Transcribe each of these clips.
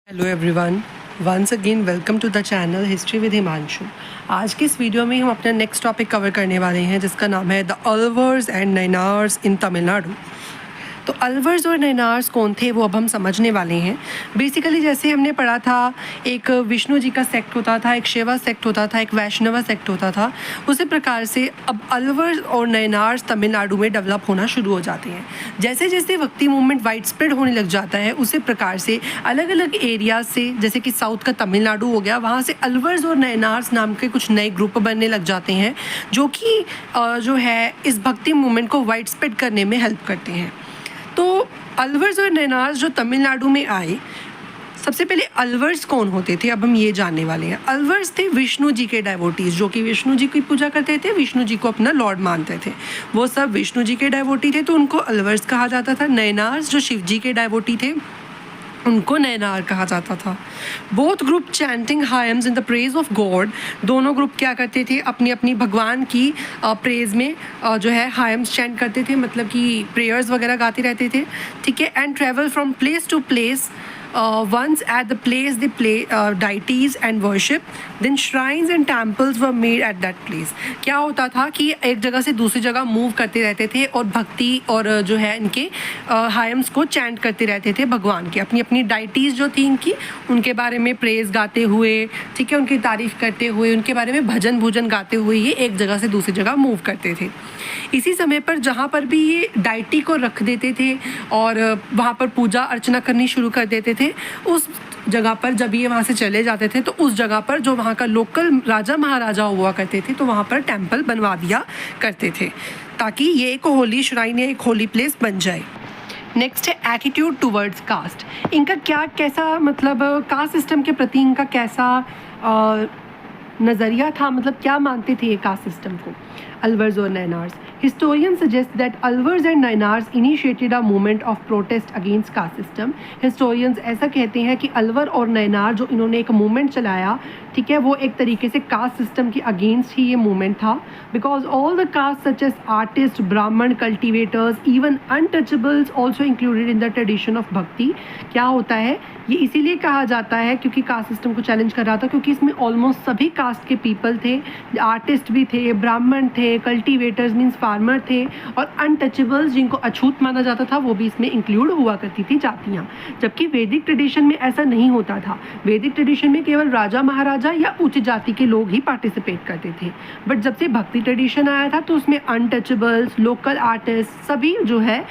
Hello everyone, once again welcome to the channel history with Himanshu. आज के इस video में हम अपना नेक्स्ट टॉपिक कवर करने वाले हैं जिसका नाम है द अलवर्स एंड नैनार्स इन तमिलनाडु। तो अलवर्स और नैनार्स कौन थे वो अब हम समझने वाले हैं। बेसिकली जैसे हमने पढ़ा था, एक विष्णु जी का सेक्ट होता था, एक शिवा सेक्ट होता था, एक वैष्णवा सेक्ट होता था। उसी प्रकार से अब अलवर्स और नैनार्स तमिलनाडु में डेवलप होना शुरू हो जाते हैं। जैसे जैसे भक्ति मूवमेंट वाइड स्प्रेड होने लग जाता है उसी प्रकार से अलग अलग एरियाज से, जैसे कि साउथ का तमिलनाडु हो गया, वहाँ से अलवर्स और नैनार्स नाम के कुछ नए ग्रुप बनने लग जाते हैं जो कि जो है इस भक्ति मूवमेंट को वाइड स्प्रेड करने में हेल्प करते हैं। तो अलवर्स और नैनार्स जो तमिलनाडु में आए, सबसे पहले अलवर्स कौन होते थे अब हम ये जानने वाले हैं। अलवर्स थे विष्णु जी के डेवोटीज़ जो कि विष्णु जी की पूजा करते थे, विष्णु जी को अपना लॉर्ड मानते थे। वो सब विष्णु जी के डेवोटी थे तो उनको अलवर्स कहा जाता था। नैनार्स जो शिव जी के डेवोटी थे उनको नैनार कहा जाता था। Both group chanting hymns in the praise of God. दोनों ग्रुप क्या करते थे, अपनी अपनी भगवान की प्रेज में जो है हायम्स चैंट करते थे, मतलब कि प्रेयर्स वगैरह गाते रहते थे, ठीक है। And travel from place to place. Once at the place they play deities and worship, then shrines and temples were made at that place। क्या होता था कि एक जगह से दूसरी जगह मूव करते रहते थे और भक्ति और जो है इनके हायम्स को चैंट करते रहते थे भगवान के, अपनी अपनी डाइटीज़ जो थी इनकी, उनके बारे में प्रेज गाते हुए, ठीक है, उनकी तारीफ़ करते हुए, उनके बारे में भजन भूजन गाते हुए ये एक जगह से दूसरी जगह मूव करते थे। इसी समय पर जहाँ पर भी ये डाइटी को रख देते थे और वहाँ पर पूजा अर्चना करनी शुरू कर देते थे, उस जगह पर जब ये वहाँ से चले जाते थे तो उस जगह पर जो वहाँ का लोकल राजा महाराजा हुआ करते थे तो वहाँ पर टेम्पल बनवा दिया करते थे ताकि ये एक होली श्राइन या एक होली प्लेस बन जाए। नेक्स्ट है एटीट्यूड टूवर्ड्स कास्ट। इनका क्या कैसा मतलब कास्ट सिस्टम के प्रति इनका कैसा नज़रिया था, मतलब क्या मानते थे ये कास्ट सिस्टम को अलवर्स और Nayanars. Historians suggest that Alvars and Nainars initiated a movement of protest against caste system। Historians ऐसा कहते हैं कि अलवर और नैनार जो इन्होंने एक मूवमेंट चलाया, ठीक है, वो एक तरीके से कास्ट सिस्टम के अगेंस्ट ही ये मूवमेंट था। Because all the caste such as artist, Brahmin, cultivators, even untouchables also included in the tradition of bhakti. क्या होता है, ये इसीलिए कहा जाता है क्योंकि कास्ट सिस्टम को चैलेंज कर रहा था, क्योंकि इसमें ऑलमोस्ट सभी कास्ट के पीपल थे, आर्टिस्ट भी थे, ब्राह्मण थे, कल्टिवेटर्स मीन्स फार्मर थे, और अनटचेबल्स जिनको अछूत माना जाता था वो भी इसमें इंक्लूड हुआ करती थी जातियाँ। जबकि वैदिक ट्रेडिशन में ऐसा नहीं होता था। वैदिक ट्रेडिशन में केवल राजा महाराजा या उच्च जाति के लोग ही पार्टिसिपेट करते थे। बट जब से भक्ति ट्रेडिशन आया था तो उसमें अनटचेबल्स, लोकल आर्टिस्ट सभी जो है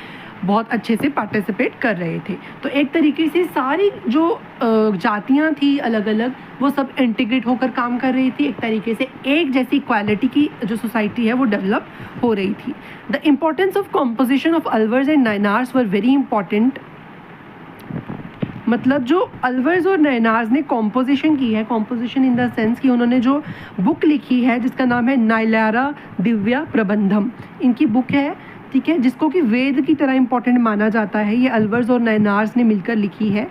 बहुत अच्छे से पार्टिसिपेट कर रहे थे। तो एक तरीके से सारी जो जातियाँ थी अलग अलग, वो सब इंटीग्रेट होकर काम कर रही थी। एक तरीके से एक जैसी इक्वालिटी की जो सोसाइटी है वो डेवलप हो रही थी। The importance of composition of Alvars and Nayanars were very important. मतलब जो अलवर्स और नैनार्स ने कॉम्पोजिशन की है, कॉम्पोजिशन इन द सेंस कि उन्होंने जो बुक लिखी है जिसका नाम है नायलारा दिव्या प्रबंधम, इनकी बुक है, ठीक है, जिसको कि वेद की तरह इंपॉर्टेंट माना जाता है। ये अलवर्स और नैनार्स ने मिलकर लिखी है।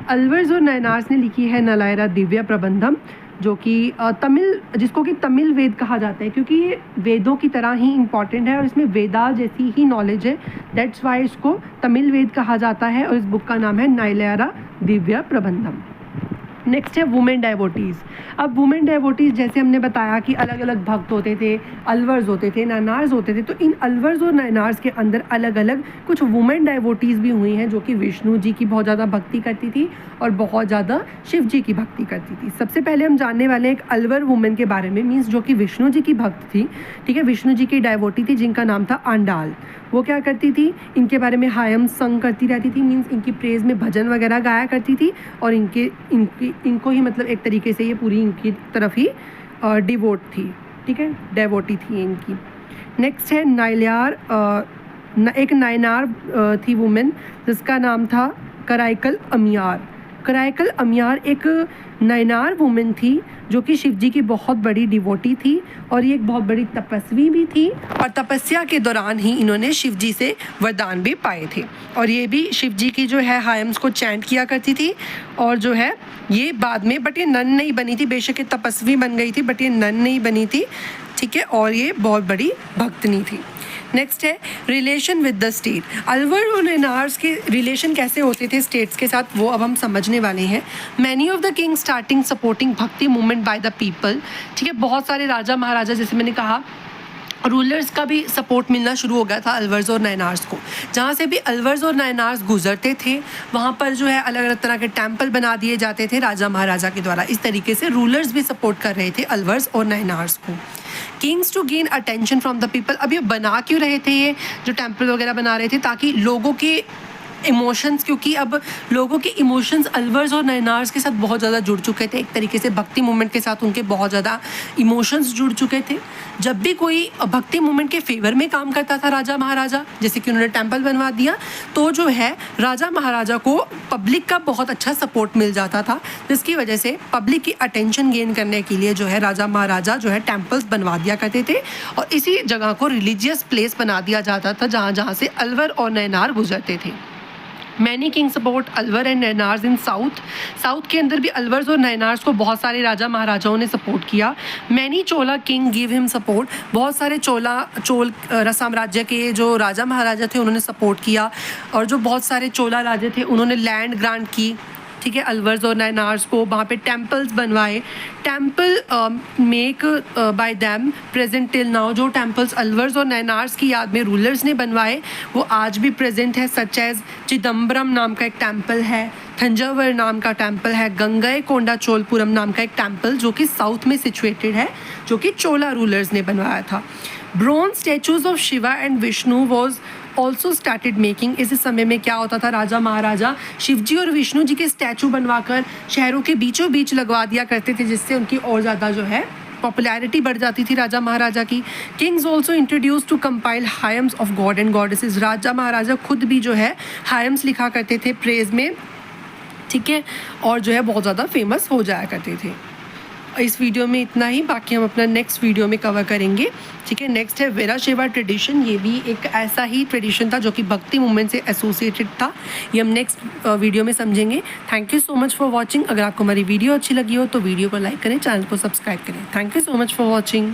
अलवर्स और नैनार्स ने लिखी है नायलारा दिव्या प्रबंधम, जो कि तमिल, जिसको कि तमिल वेद कहा जाता है क्योंकि ये वेदों की तरह ही इंपॉर्टेंट है और इसमें वेदा जैसी ही नॉलेज है। दैट्स वाई इसको तमिल वेद कहा जाता है और इस बुक का नाम है नायलारा दिव्या प्रबंधम। नेक्स्ट है वुमेन डेवोटीज़। अब वुमेन डेवोटीज़ जैसे हमने बताया कि अलग अलग भक्त होते थे, अलवर्स होते थे, नैनार्स होते थे, तो इन अलवर्स और नैनार्स के अंदर अलग अलग कुछ वुमेन डेवोटीज़ भी हुई हैं जो कि विष्णु जी की बहुत ज़्यादा भक्ति करती थी और बहुत ज़्यादा शिव जी की भक्ति करती थी। सबसे पहले हम जानने वाले एक अलवर वुमेन के बारे में, मीन्स जो कि विष्णु जी की भक्त थी, ठीक है, विष्णु जी की डेवोटी थी जिनका नाम था आंडाल। वो क्या करती थी, इनके बारे में हायम संग करती रहती थी, मीन्स इनकी प्रेज में भजन वगैरह गाया करती थी और इनको ही मतलब एक तरीके से ये पूरी इनकी तरफ ही डिवोट थी, ठीक है, डेवोटी थी इनकी। नेक्स्ट है नायलार, एक नायनार थी वुमेन जिसका नाम था कराइकल अमियार। कराइकल अमियार एक नैनार वुमेन थी जो कि शिव जी की बहुत बड़ी डिवोटी थी और ये एक बहुत बड़ी तपस्वी भी थी और तपस्या के दौरान ही इन्होंने शिव जी से वरदान भी पाए थे और ये भी शिव जी की जो है हायम्स को चैंट किया करती थी। और जो है ये बाद में, बट ये नन नहीं बनी थी, बेशक ये तपस्वी बन गई थी बट ये नन नहीं बनी थी, ठीक है, और ये बहुत बड़ी भक्तनी थी। नेक्स्ट है relation with the state. Alwar और नैनार्स के रिलेशन कैसे होते थे स्टेट्स के साथ, वो अब हम समझने वाले हैं। Many of the king starting supporting भक्ति मूवमेंट बाय द पीपल, ठीक है, बहुत सारे राजा महाराजा, जैसे मैंने कहा रूलर्स का भी सपोर्ट मिलना शुरू हो गया था अलवर्स और नैनार्स को। जहाँ से भी अलवर्स और नैनार्स गुजरते थे वहाँ पर जो है अलग अलग तरह के टेम्पल बना दिए जाते थे राजा महाराजा के द्वारा। इस तरीके से रूलर्स भी सपोर्ट कर रहे थे अलवर्स और नैनार्स को। Kings to gain attention from the people, अब ये बना क्यों रहे थे, ये जो टेम्पल वगैरह बना रहे थे ताकि लोगों के इमोशंस, क्योंकि अब लोगों के इमोशंस अलवर्स और नैनार्स के साथ बहुत ज़्यादा जुड़ चुके थे। एक तरीके से भक्ति मूवमेंट के साथ उनके बहुत ज़्यादा इमोशंस जुड़ चुके थे। जब भी कोई भक्ति मूवमेंट के फेवर में काम करता था राजा महाराजा, जैसे कि उन्होंने टेम्पल बनवा दिया, तो जो है राजा महाराजा को पब्लिक का बहुत अच्छा सपोर्ट मिल जाता था, जिसकी वजह से पब्लिक की अटेंशन गेन करने के लिए जो है राजा महाराजा जो है टेम्पल्स बनवा दिया करते थे और इसी जगह को रिलीजियस प्लेस बना दिया जाता था जहाँ जहाँ से अलवर और नैनार गुजरते थे। Many king support Alwar and Nayanars in south, south के अंदर भी अलवर्स और नैनार्स को बहुत सारे राजा महाराजाओं ने सपोर्ट किया। मैनी चोला किंग गिव हिम सपोर्ट, बहुत सारे चोल साम्राज्य के जो राजा महाराजा थे उन्होंने सपोर्ट किया और जो बहुत सारे चोला राजा थे उन्होंने लैंड ग्रांट की, ठीक है, अलवर्स और नैनार्स को। वहाँ पे टेम्पल्स बनवाए, temple make by them present till now, जो टेम्पल्स अलवर्स और नैनार्स की याद में रूलर्स ने बनवाए वो आज भी प्रेजेंट है। सच एज चिदम्बरम नाम का एक टेम्पल है, थंजावर नाम का टेम्पल है, गंगई कोंडा चोलपुरम नाम का एक टेम्पल जो कि साउथ में सिचुएटेड है, जो कि चोला रूलर्स ने बनवाया था। Bronze statues of Shiva and Vishnu was also started making. इस समय में क्या होता था, राजा महाराजा शिवजी और विष्णु जी के स्टैचू बनवाकर शहरों के बीचों बीच लगवा दिया करते थे, जिससे उनकी और ज़्यादा जो है पॉपुलैरिटी बढ़ जाती थी राजा महाराजा की। Kings also introduce to compile hymns of god and goddesses, राजा महाराजा खुद भी जो है हायम्स लिखा करते थे प्रेज में, ठीक है, और जो है बहुत ज़्यादा फेमस हो जाया करते थे। इस वीडियो में इतना ही, बाकी हम अपना नेक्स्ट वीडियो में कवर करेंगे, ठीक है। नेक्स्ट है वीराशैव ट्रेडिशन, ये भी एक ऐसा ही ट्रेडिशन था जो कि भक्ति मूवमेंट से एसोसिएटेड था, ये हम नेक्स्ट वीडियो में समझेंगे। Thank you so much for watching. अगर आपको हमारी वीडियो अच्छी लगी हो तो वीडियो को लाइक करें, चैनल को सब्सक्राइब करें। Thank you so much for watching.